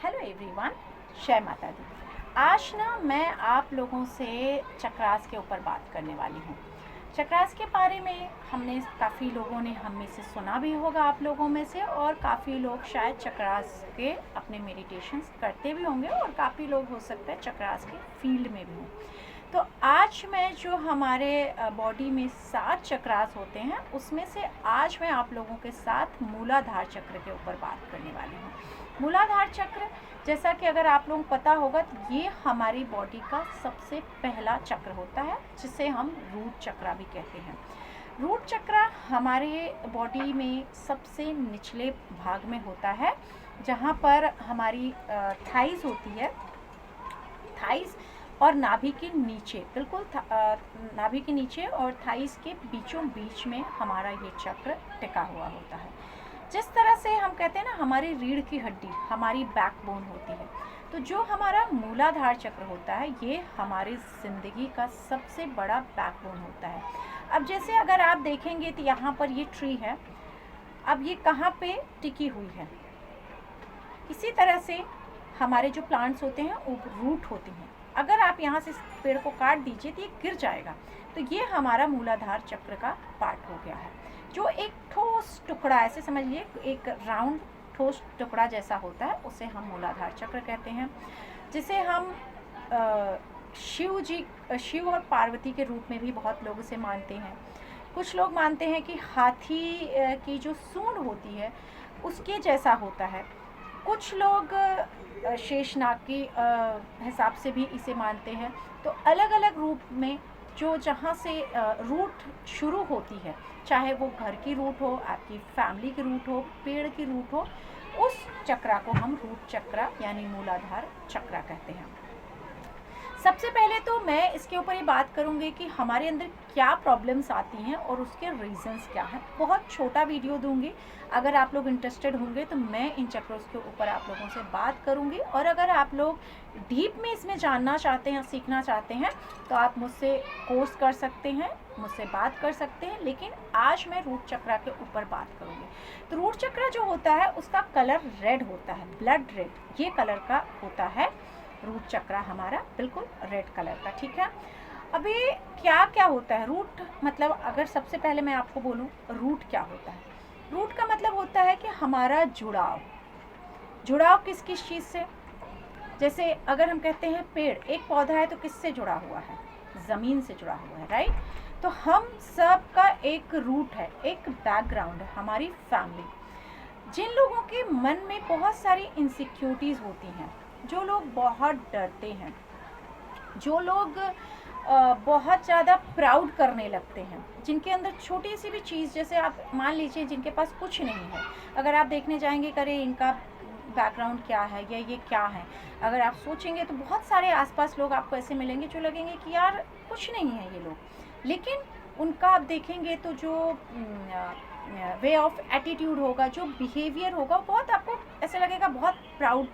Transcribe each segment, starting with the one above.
Hello everyone, जय माता दी। आज ना मैं आप लोगों से चक्रास के ऊपर बात करने वाली हूँ। चक्रास के बारे में हमने काफ़ी लोगों ने हम में से सुना भी होगा, आप लोगों में से, और काफ़ी लोग शायद चक्रास के अपने मेडिटेशंस करते भी होंगे और काफ़ी लोग हो सकता है चक्रास के फील्ड में भी हों। तो आज मैं जो हमारे बॉडी में 7 चक्रास होते हैं उसमें से आज मैं आप लोगों के साथ मूलाधार चक्र के ऊपर बात करने वाली हूँ। मूलाधार चक्र, जैसा कि अगर आप लोगों को पता होगा, तो ये हमारी बॉडी का सबसे पहला चक्र होता है जिसे हम रूट चक्र भी कहते हैं। रूट चक्र हमारे बॉडी में सबसे निचले भाग में होता है, जहाँ पर हमारी थाइस होती है। थाइस और नाभि के नीचे, बिल्कुल नाभि के नीचे और थाइस के बीचों बीच में हमारा ये चक्र टिका हुआ होता है। जिस तरह से हम कहते हैं ना, हमारी रीढ़ की हड्डी हमारी बैकबोन होती है, तो जो हमारा मूलाधार चक्र होता है ये हमारी ज़िंदगी का सबसे बड़ा बैकबोन होता है। अब जैसे अगर आप देखेंगे तो यहाँ पर ये ट्री है, अब ये कहाँ पे टिकी हुई है। इसी तरह से हमारे जो प्लांट्स होते हैं वो रूट होती हैं। अगर आप यहाँ से इस पेड़ को काट दीजिए तो ये गिर जाएगा। तो ये हमारा मूलाधार चक्र का पार्ट हो गया है, जो एक ठोस टुकड़ा, ऐसे समझिए एक राउंड ठोस टुकड़ा जैसा होता है, उसे हम मूलाधार चक्र कहते हैं। जिसे हम शिव और पार्वती के रूप में भी बहुत लोग इसे मानते हैं। कुछ लोग मानते हैं कि हाथी की जो सूंड होती है उसके जैसा होता है। कुछ लोग शेषनाग की हिसाब से भी इसे मानते हैं। तो अलग अलग रूप में जो जहाँ से रूट शुरू होती है, चाहे वो घर की रूट हो, आपकी फैमिली की रूट हो, पेड़ की रूट हो, उस चक्र को हम रूट चक्र यानी मूलाधार चक्र कहते हैं। सबसे पहले तो मैं इसके ऊपर ये बात करूँगी कि हमारे अंदर क्या प्रॉब्लम्स आती हैं और उसके रीजंस क्या हैं। बहुत छोटा वीडियो दूंगी, अगर आप लोग इंटरेस्टेड होंगे तो मैं इन चक्रों के ऊपर आप लोगों से बात करूंगी। और अगर आप लोग डीप में इसमें जानना चाहते हैं, सीखना चाहते हैं, तो आप मुझसे कोर्स कर सकते हैं, मुझसे बात कर सकते हैं। लेकिन आज मैं रूट चक्र के ऊपर बात करूँगी। तो रूट चक्र जो होता है उसका कलर रेड होता है, ब्लड रेड, ये कलर का होता है रूट चक्र हमारा, बिल्कुल रेड कलर का। ठीक है, अभी क्या क्या होता है रूट, मतलब अगर सबसे पहले मैं आपको बोलूं रूट क्या होता है। रूट का मतलब होता है कि हमारा जुड़ाव। जुड़ाव किस किस चीज़ से, जैसे अगर हम कहते हैं पेड़, एक पौधा है तो किससे जुड़ा हुआ है, ज़मीन से जुड़ा हुआ है, राइट। तो हम सब का एक रूट है, एक बैकग्राउंड है, हमारी फैमिली। जिन लोगों के मन में बहुत सारी इनसिक्योरिटीज़ होती हैं, जो लोग बहुत डरते हैं, जो लोग बहुत ज़्यादा प्राउड करने लगते हैं, जिनके अंदर छोटी सी भी चीज़, जैसे आप मान लीजिए जिनके पास कुछ नहीं है, अगर आप देखने जाएंगे करे इनका बैकग्राउंड क्या है या ये क्या है, अगर आप सोचेंगे तो बहुत सारे आसपास लोग आपको ऐसे मिलेंगे जो लगेंगे कि यार कुछ नहीं है ये लोग, लेकिन उनका आप देखेंगे तो जो वे ऑफ एटीट्यूड होगा, जो बिहेवियर होगा, बहुत आपको ऐसे लगेगा बहुत प्राउड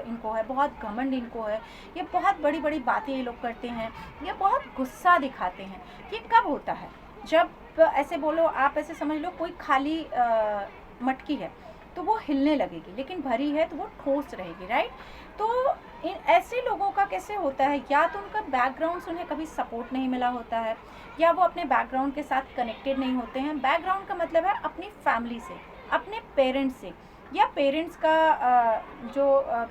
इनको है, बहुत घमंड इनको है, ये बहुत बड़ी बड़ी बातें ये लोग करते हैं, ये बहुत गुस्सा दिखाते हैं। ये कब होता है, जब ऐसे बोलो, आप ऐसे समझ लो कोई खाली मटकी है तो वो हिलने लगेगी, लेकिन भरी है तो वो ठोस रहेगी, राइट। तो इन ऐसे लोगों का कैसे होता है, या तो उनका बैकग्राउंड उन्हें कभी सपोर्ट नहीं मिला होता है, या वो अपने बैकग्राउंड के साथ कनेक्टेड नहीं होते हैं। बैकग्राउंड का मतलब है अपनी फैमिली से, अपने पेरेंट्स से, या पेरेंट्स का जो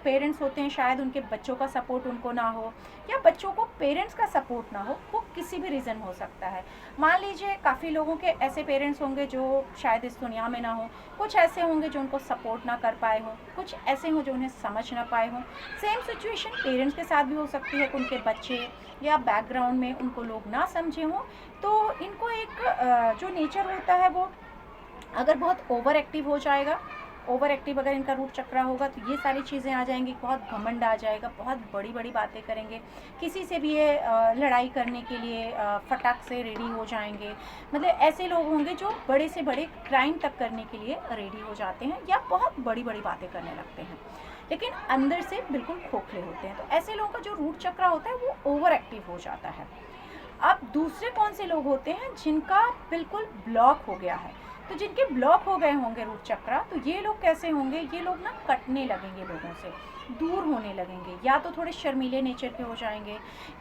पेरेंट्स होते हैं शायद उनके बच्चों का सपोर्ट उनको ना हो, या बच्चों को पेरेंट्स का सपोर्ट ना हो, वो किसी भी रीज़न हो सकता है। मान लीजिए काफ़ी लोगों के ऐसे पेरेंट्स होंगे जो शायद इस दुनिया में ना हो, कुछ ऐसे होंगे जो उनको सपोर्ट ना कर पाए हों, कुछ ऐसे हों जो उन्हें समझ ना पाए हों। सेम सिचुएशन पेरेंट्स के साथ भी हो सकती है कि उनके बच्चे या बैकग्राउंड में उनको लोग ना समझे हों। तो इनको एक जो नेचर होता है वो अगर बहुत ओवर एक्टिव हो जाएगा, ओवर एक्टिव अगर इनका रूट चक्र होगा तो ये सारी चीज़ें आ जाएंगी, बहुत घमंड आ जाएगा, बहुत बड़ी बड़ी बातें करेंगे, किसी से भी ये लड़ाई करने के लिए फटाक से रेडी हो जाएंगे। मतलब ऐसे लोग होंगे जो बड़े से बड़े क्राइम तक करने के लिए रेडी हो जाते हैं, या बहुत बड़ी बड़ी बातें करने लगते हैं, लेकिन अंदर से बिल्कुल खोखले होते हैं। तो ऐसे लोगों का जो रूट चक्र होता है वो ओवर एक्टिव हो जाता है। अब दूसरे कौन से लोग होते हैं जिनका बिल्कुल ब्लॉक हो गया है, तो जिनके ब्लॉक हो गए होंगे रूट चक्रा, तो ये लोग कैसे होंगे, ये लोग ना कटने लगेंगे लोगों से, दूर होने लगेंगे, या तो थोड़े शर्मीले नेचर के हो जाएंगे,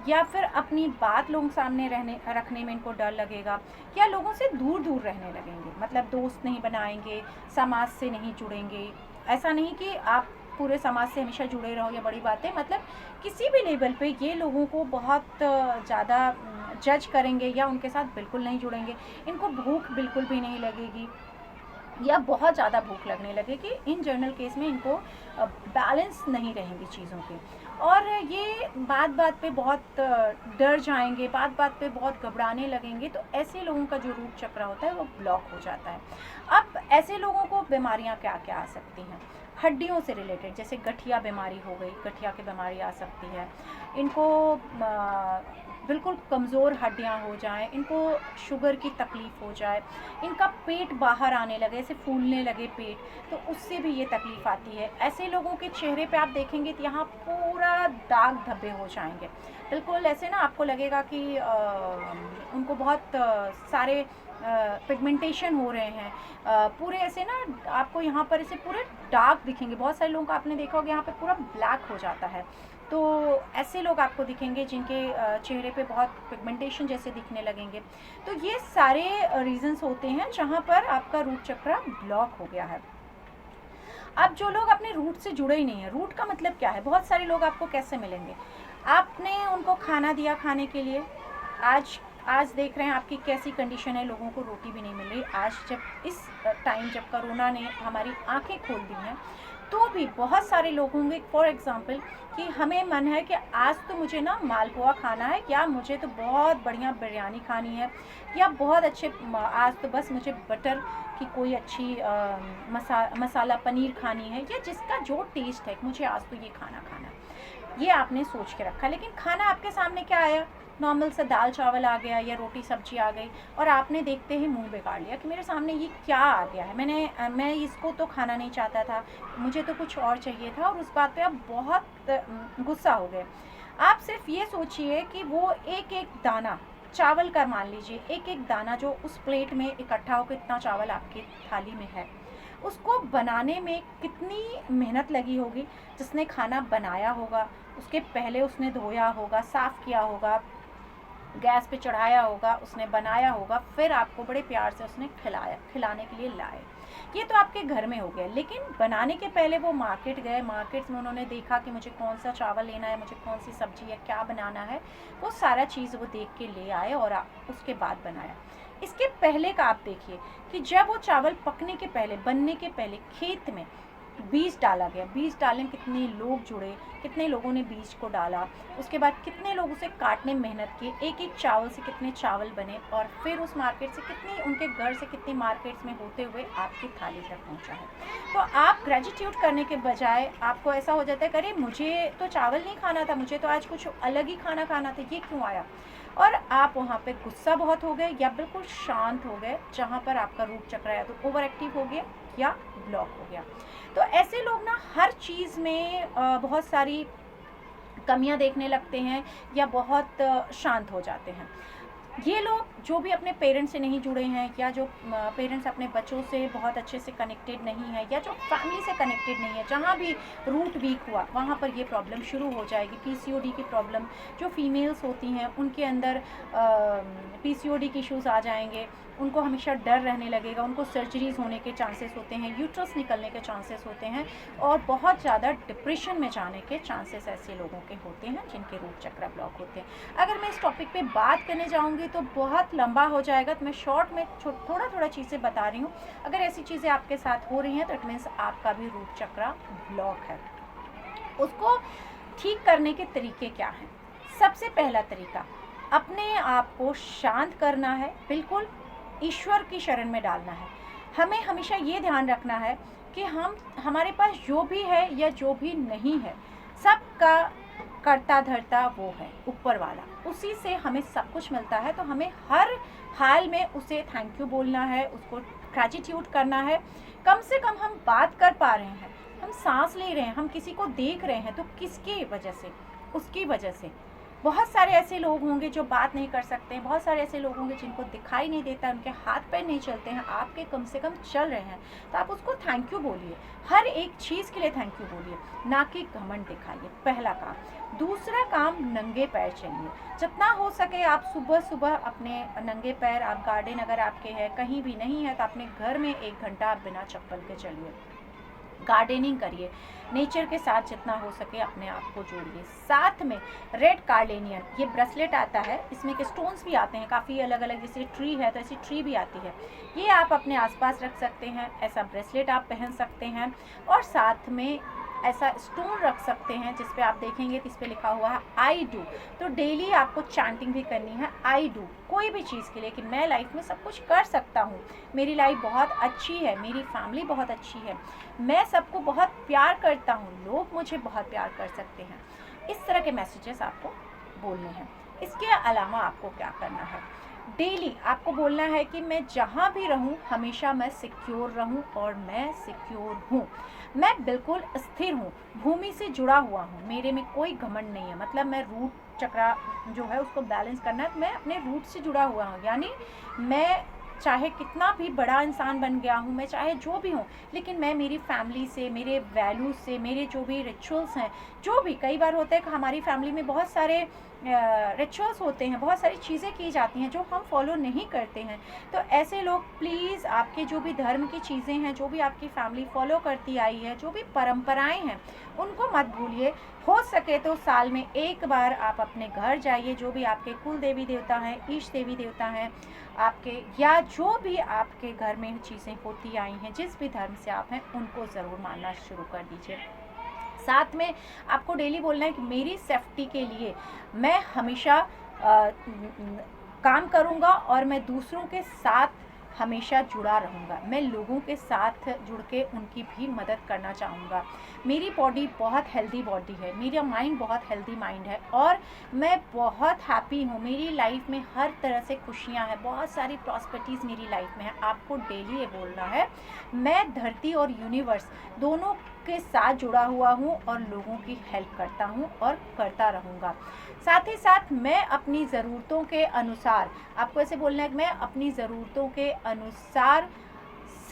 या फिर अपनी बात लोगों सामने रखने में इनको डर लगेगा, या लोगों से दूर दूर रहने लगेंगे, मतलब दोस्त नहीं बनाएंगे, समाज से नहीं जुड़ेंगे। ऐसा नहीं कि आप पूरे समाज से हमेशा जुड़े रहो, या बड़ी बात है, मतलब किसी भी लेवल पे ये लोगों को बहुत ज़्यादा जज करेंगे, या उनके साथ बिल्कुल नहीं जुड़ेंगे। इनको भूख बिल्कुल भी नहीं लगेगी, या बहुत ज़्यादा भूख लगने लगेगी। इन जनरल केस में इनको बैलेंस नहीं रहेंगी चीज़ों के, और ये बात बात पे बहुत डर जाएंगे, बात बात पे बहुत घबराने लगेंगे। तो ऐसे लोगों का जो रूट चक्र होता है वो ब्लॉक हो जाता है। अब ऐसे लोगों को बीमारियां क्या क्या आ सकती हैं, हड्डियों से रिलेटेड, जैसे गठिया बीमारी हो गई, गठिया की बीमारी आ सकती है। इनको बिल्कुल कमज़ोर हड्डियां हो जाएं, इनको शुगर की तकलीफ़ हो जाए, इनका पेट बाहर आने लगे, ऐसे फूलने लगे पेट, तो उससे भी ये तकलीफ़ आती है। ऐसे लोगों के चेहरे पे आप देखेंगे तो यहाँ पूरा दाग धब्बे हो जाएंगे, बिल्कुल ऐसे ना आपको लगेगा कि उनको बहुत सारे पिगमेंटेशन हो रहे हैं, पूरे ऐसे ना आपको यहाँ पर ऐसे पूरे डार्क दिखेंगे। बहुत सारे लोगों को आपने देखा होगा यहाँ पे पूरा ब्लैक हो जाता है। तो ऐसे लोग आपको दिखेंगे जिनके चेहरे पे बहुत पिगमेंटेशन जैसे दिखने लगेंगे। तो ये सारे रीजंस होते हैं जहाँ पर आपका रूट चक्र ब्लॉक हो गया है। अब जो लोग अपने रूट से जुड़े ही नहीं है, रूट का मतलब क्या है, बहुत सारे लोग आपको कैसे मिलेंगे, आपने उनको खाना दिया खाने के लिए, आज देख रहे हैं आपकी कैसी कंडीशन है, लोगों को रोटी भी नहीं मिल रही। आज जब इस टाइम जब कोरोना ने हमारी आंखें खोल दी हैं, तो भी बहुत सारे लोग होंगे, फॉर एग्ज़ाम्पल, कि हमें मन है कि आज तो मुझे ना मालपुआ खाना है, या मुझे तो बहुत बढ़िया बिरयानी खानी है, या बहुत अच्छे आज तो बस मुझे बटर की कोई अच्छी मसाला पनीर खानी है, या जिसका जो टेस्ट है मुझे आज तो ये खाना खाना है। ये आपने सोच के रखा, लेकिन खाना आपके सामने क्या आया, नॉर्मल सा दाल चावल आ गया या रोटी सब्जी आ गई, और आपने देखते ही मुंह बिगाड़ लिया कि मेरे सामने ये क्या आ गया है, मैं इसको तो खाना नहीं चाहता था, मुझे तो कुछ और चाहिए था, और उस बात पे आप बहुत गुस्सा हो गए। आप सिर्फ ये सोचिए कि वो एक एक दाना चावल का, मान लीजिए एक एक दाना जो उस प्लेट में इकट्ठा होकर इतना चावल आपकी थाली में है, उसको बनाने में कितनी मेहनत लगी होगी। जिसने खाना बनाया होगा उसके पहले उसने धोया होगा, साफ़ किया होगा, गैस पे चढ़ाया होगा, उसने बनाया होगा, फिर आपको बड़े प्यार से उसने खिलाने के लिए लाए। ये तो आपके घर में हो गया, लेकिन बनाने के पहले वो मार्केट गए, मार्केट में उन्होंने देखा कि मुझे कौन सा चावल लेना है, मुझे कौन सी सब्जी है, क्या बनाना है, वो सारा चीज़ वो देख के ले आए और उसके बाद बनाया। इसके पहले का आप देखिए कि जब वो चावल पकने के पहले, बनने के पहले खेत में बीज डाला गया, बीज डालने में कितने लोग जुड़े, कितने लोगों ने बीज को डाला, उसके बाद कितने लोग उसे काटने में मेहनत की, एक एक चावल से कितने चावल बने, और फिर उस मार्केट से कितनी, उनके घर से कितनी मार्केट्स में होते हुए आपकी थाली तक पहुंचा है। तो आप ग्रेटिट्यूड करने के बजाय आपको ऐसा हो जाता है, अरे मुझे तो चावल नहीं खाना था, मुझे तो आज कुछ अलग ही खाना खाना था, ये क्यों आया, और आप वहाँ पे गुस्सा बहुत हो गए, या बिल्कुल शांत हो गए, जहाँ पर आपका रूट चक्र या तो ओवर एक्टिव हो गया या ब्लॉक हो गया। तो ऐसे लोग ना हर चीज़ में बहुत सारी कमियां देखने लगते हैं, या बहुत शांत हो जाते हैं। ये लोग जो भी अपने पेरेंट्स से नहीं जुड़े हैं, या जो पेरेंट्स अपने बच्चों से बहुत अच्छे से कनेक्टेड नहीं है, या जो फैमिली से कनेक्टेड नहीं है, जहाँ भी रूट वीक हुआ वहाँ पर ये प्रॉब्लम शुरू हो जाएगी। पीसीओडी की प्रॉब्लम, जो फीमेल्स होती हैं उनके अंदर पीसीओडी के इश्यूज़ आ जाएंगे, उनको हमेशा डर रहने लगेगा, उनको सर्जरीज होने के चांसेस होते हैं, यूट्रस निकलने के चांसेस होते हैं, और बहुत ज़्यादा डिप्रेशन में जाने के चांसेस ऐसे लोगों के होते हैं जिनके रूट चक्र ब्लॉक होते हैं। अगर मैं इस टॉपिक पे बात करने जाऊंगी तो बहुत लंबा हो जाएगा, तो मैं शॉर्ट में थोड़ा थोड़ा चीज़ें बता रही हूँ। अगर ऐसी चीज़ें आपके साथ हो रही हैं तो इट मीन्स आपका भी रूट चक्र ब्लॉक है। उसको ठीक करने के तरीके क्या हैं? सबसे पहला तरीका, अपने आप को शांत करना है, बिल्कुल ईश्वर की शरण में डालना है। हमें हमेशा ये ध्यान रखना है कि हमारे पास जो भी है या जो भी नहीं है, सबका करता धरता वो है ऊपर वाला, उसी से हमें सब कुछ मिलता है। तो हमें हर हाल में उसे थैंक यू बोलना है, उसको ग्रेटिट्यूड करना है। कम से कम हम बात कर पा रहे हैं, हम सांस ले रहे हैं, हम किसी को देख रहे हैं, तो किसकी वजह से? उसकी वजह से। बहुत सारे ऐसे लोग होंगे जो बात नहीं कर सकते हैं, बहुत सारे ऐसे लोग होंगे जिनको दिखाई नहीं देता, उनके हाथ पैर नहीं चलते हैं, आपके कम से कम चल रहे हैं, तो आप उसको थैंक यू बोलिए, हर एक चीज़ के लिए थैंक यू बोलिए, ना कि घमंड दिखाइए, पहला काम। दूसरा काम, नंगे पैर चलिए, जितना हो सके आप सुबह सुबह अपने नंगे पैर, आप गार्डन अगर आपके है, कहीं भी नहीं है तो अपने घर में 1 घंटा आप बिना चप्पल के चलिए, गार्डनिंग करिए, नेचर के साथ जितना हो सके अपने आप को जोड़िए। साथ में रेड कार्डेनियन, ये ब्रेसलेट आता है, इसमें के स्टोन्स भी आते हैं काफ़ी अलग अलग, जैसे ट्री है तो ऐसी ट्री भी आती है, ये आप अपने आसपास रख सकते हैं, ऐसा ब्रेसलेट आप पहन सकते हैं, और साथ में ऐसा स्टोन रख सकते हैं जिस पे आप देखेंगे तो इस पे लिखा हुआ है आई डू। तो डेली आपको चैंटिंग भी करनी है आई डू, कोई भी चीज़ के लिए, कि मैं लाइफ में सब कुछ कर सकता हूँ, मेरी लाइफ बहुत अच्छी है, मेरी फैमिली बहुत अच्छी है, मैं सबको बहुत प्यार करता हूँ, लोग मुझे बहुत प्यार कर सकते हैं। इस तरह के मैसेजेस आपको बोलने हैं। इसके अलावा आपको क्या करना है, डेली आपको बोलना है कि मैं जहाँ भी रहूँ हमेशा मैं सिक्योर रहूँ, और मैं सिक्योर हूँ, मैं बिल्कुल स्थिर हूँ, भूमि से जुड़ा हुआ हूँ, मेरे में कोई घमंड नहीं है, मतलब मैं रूट चक्रा जो है उसको बैलेंस करना है, मैं अपने रूट से जुड़ा हुआ हूँ, यानी मैं चाहे कितना भी बड़ा इंसान बन गया हूँ, मैं चाहे जो भी हूँ, लेकिन मैं मेरी फैमिली से, मेरे वैल्यूज़ से, मेरे जो भी रिचुअल्स हैं, जो भी कई बार होता है कि हमारी फैमिली में बहुत सारे रिचुअल्स होते हैं, बहुत सारी चीज़ें की जाती हैं जो हम फॉलो नहीं करते हैं, तो ऐसे लोग प्लीज़ आपके जो भी धर्म की चीज़ें हैं, जो भी आपकी फैमिली फॉलो करती आई है, जो भी परंपराएं हैं, उनको मत भूलिए। हो सके तो साल में 1 बार आप अपने घर जाइए, जो भी आपके कुल देवी देवता हैं, ईष्ट देवी देवता हैं आपके, या जो भी आपके घर में चीज़ें होती आई हैं, जिस भी धर्म से आप हैं, उनको ज़रूर मानना शुरू कर दीजिए। साथ में आपको डेली बोलना है कि मेरी सेफ्टी के लिए मैं हमेशा काम करूँगा, और मैं दूसरों के साथ हमेशा जुड़ा रहूँगा, मैं लोगों के साथ जुड़ के उनकी भी मदद करना चाहूँगा। मेरी बॉडी बहुत हेल्दी बॉडी है, मेरा माइंड बहुत हेल्दी माइंड है, और मैं बहुत हैप्पी हूँ, मेरी लाइफ में हर तरह से खुशियाँ हैं, बहुत सारी प्रॉस्पेरिटीज़ मेरी लाइफ में है। आपको डेली ये बोलना है, मैं धरती और यूनिवर्स दोनों के साथ जुड़ा हुआ हूँ, और लोगों की हेल्प करता हूँ और करता रहूँगा। साथ ही साथ मैं अपनी ज़रूरतों के अनुसार, आपको ऐसे बोलना है कि मैं अपनी ज़रूरतों के अनुसार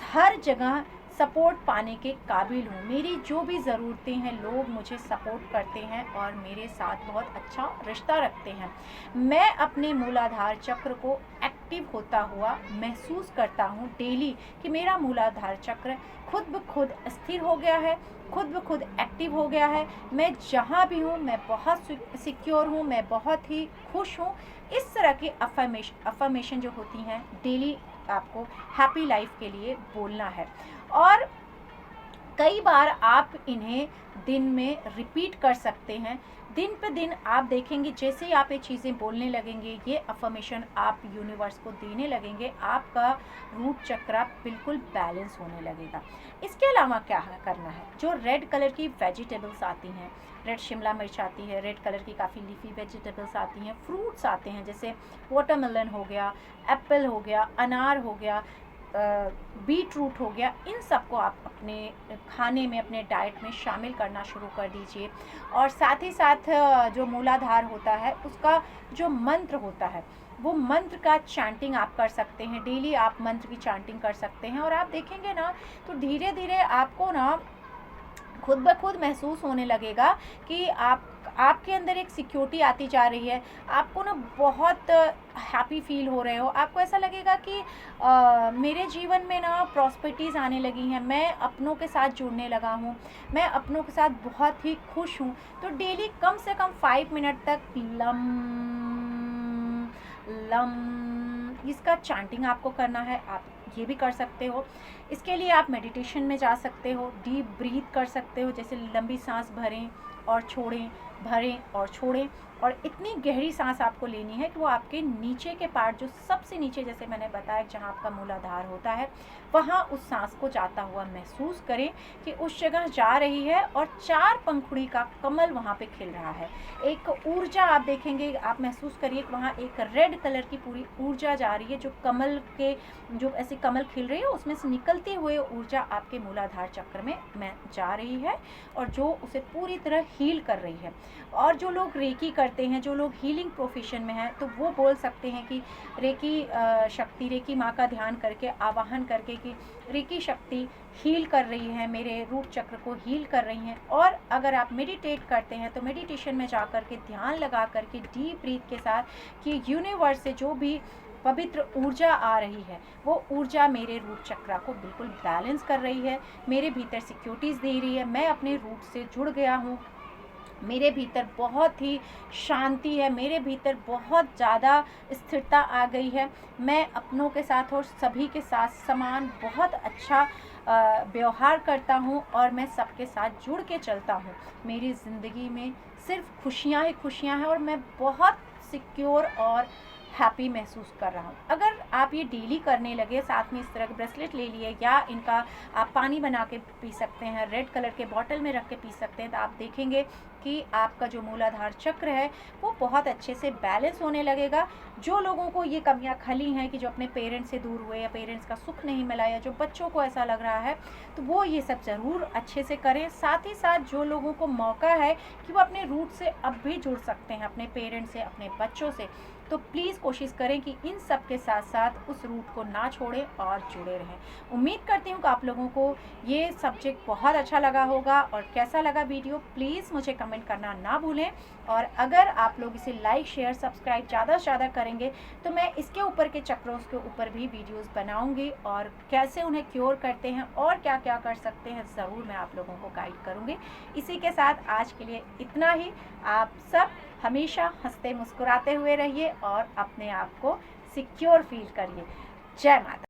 हर जगह सपोर्ट पाने के काबिल हूँ, मेरी जो भी ज़रूरतें हैं लोग मुझे सपोर्ट करते हैं और मेरे साथ बहुत अच्छा रिश्ता रखते हैं। मैं अपने मूलाधार चक्र को एक्टिव होता हुआ महसूस करता हूँ डेली, कि मेरा मूलाधार चक्र खुद ब खुद स्थिर हो गया है, खुद ब खुद एक्टिव हो गया है, मैं जहाँ भी हूँ मैं बहुत सिक्योर हूँ, मैं बहुत ही खुश हूँ। इस तरह की अफर्मेशन जो होती हैं डेली आपको हैप्पी लाइफ के लिए बोलना है, और कई बार आप इन्हें दिन में रिपीट कर सकते हैं। दिन पे दिन आप देखेंगे जैसे ही आप ये चीज़ें बोलने लगेंगे, ये अफर्मेशन आप यूनिवर्स को देने लगेंगे, आपका रूट चक्र बिल्कुल बैलेंस होने लगेगा। इसके अलावा क्या करना है, जो रेड कलर की वेजिटेबल्स आती हैं, रेड शिमला मिर्च आती है, रेड कलर की काफ़ी लीफी वेजिटेबल्स आती हैं, फ्रूट्स आते हैं जैसे वाटरमेलन हो गया, एप्पल हो गया, अनार हो गया, बीट रूट हो गया, इन सबको आप अपने खाने में, अपने डाइट में शामिल करना शुरू कर दीजिए। और साथ ही साथ जो मूलाधार होता है उसका जो मंत्र होता है, वो मंत्र का चैंटिंग आप कर सकते हैं, डेली आप मंत्र की चैंटिंग कर सकते हैं, और आप देखेंगे ना तो धीरे धीरे आपको ना खुद ब खुद महसूस होने लगेगा कि आपके अंदर एक सिक्योरिटी आती जा रही है, आपको ना बहुत हैप्पी फील हो रहे हो, आपको ऐसा लगेगा कि मेरे जीवन में ना प्रॉस्पेरिटीज़ आने लगी हैं, मैं अपनों के साथ जुड़ने लगा हूँ, मैं अपनों के साथ बहुत ही खुश हूँ। तो डेली कम से कम 5 मिनट तक लम लम इसका चैंटिंग आपको करना है, आप ये भी कर सकते हो। इसके लिए आप मेडिटेशन में जा सकते हो, डीप ब्रीथ कर सकते हो, जैसे लंबी सांस भरें और छोड़ें, भरें और छोड़ें, और इतनी गहरी सांस आपको लेनी है कि वो आपके नीचे के पार्ट, जो सबसे नीचे जैसे मैंने बताया जहाँ आपका मूलाधार होता है, वहाँ उस सांस को जाता हुआ महसूस करें कि उस जगह जा रही है, और 4 पंखुड़ी का कमल वहाँ पे खिल रहा है। एक ऊर्जा आप देखेंगे, आप महसूस करिए कि वहाँ एक रेड कलर की पूरी ऊर्जा जा रही है, जो कमल के जो ऐसे कमल खिल रही है उसमें से निकलती हुई ऊर्जा आपके मूलाधार चक्र में जा रही है, और जो उसे पूरी तरह हील कर रही है। और जो लोग रेकी करते हैं, जो लोग हीलिंग प्रोफेशन में हैं, तो वो बोल सकते हैं कि रेकी शक्ति, रेकी माँ का ध्यान करके, आवाहन करके कि रेकी शक्ति हील कर रही है, मेरे रूट चक्र को हील कर रही हैं। और अगर आप मेडिटेट करते हैं तो मेडिटेशन में जा कर के ध्यान लगा कर के डीप ब्रीथ के साथ कि यूनिवर्स से जो भी पवित्र ऊर्जा आ रही है, वो ऊर्जा मेरे रूट चक्र को बिल्कुल बैलेंस कर रही है, मेरे भीतर सिक्योरिटीज़ दे रही है, मैं अपने रूट से जुड़ गया हूँ, मेरे भीतर बहुत ही शांति है, मेरे भीतर बहुत ज़्यादा स्थिरता आ गई है, मैं अपनों के साथ और सभी के साथ समान बहुत अच्छा व्यवहार करता हूँ और मैं सबके साथ जुड़ के चलता हूँ। मेरी ज़िंदगी में सिर्फ खुशियाँ ही खुशियाँ हैं और मैं बहुत सिक्योर और हैप्पी महसूस कर रहा हूँ। अगर आप ये डेली करने लगे, साथ में इस तरह के ब्रेसलेट ले लिए या इनका आप पानी बना के पी सकते हैं, रेड कलर के बॉटल में रख के पी सकते हैं, तो आप देखेंगे कि आपका जो मूलाधार चक्र है वो बहुत अच्छे से बैलेंस होने लगेगा। जो लोगों को ये कमियां खली हैं कि जो अपने पेरेंट्स से दूर हुए या पेरेंट्स का सुख नहीं मिला या जो बच्चों को ऐसा लग रहा है, तो वो ये सब ज़रूर अच्छे से करें। साथ ही साथ जो लोगों को मौका है कि वो अपने रूट से अब भी जुड़ सकते हैं, अपने पेरेंट्स से, अपने बच्चों से, तो प्लीज़ कोशिश करें कि इन सब के साथ साथ उस रूट को ना छोड़ें और जुड़े रहें। उम्मीद करती हूँ कि आप लोगों को ये सब्जेक्ट बहुत अच्छा लगा होगा, और कैसा लगा वीडियो प्लीज़ मुझे कमेंट करना ना भूलें। और अगर आप लोग इसे लाइक, शेयर, सब्सक्राइब ज़्यादा से ज़्यादा करेंगे तो मैं इसके ऊपर के चक्रों के ऊपर भी वीडियोस बनाऊंगी, और कैसे उन्हें क्योर करते हैं और क्या क्या कर सकते हैं ज़रूर मैं आप लोगों को गाइड करूंगी। इसी के साथ आज के लिए इतना ही। आप सब हमेशा हंसते मुस्कुराते हुए रहिए और अपने आप को सिक्योर फील करिए। जय माता।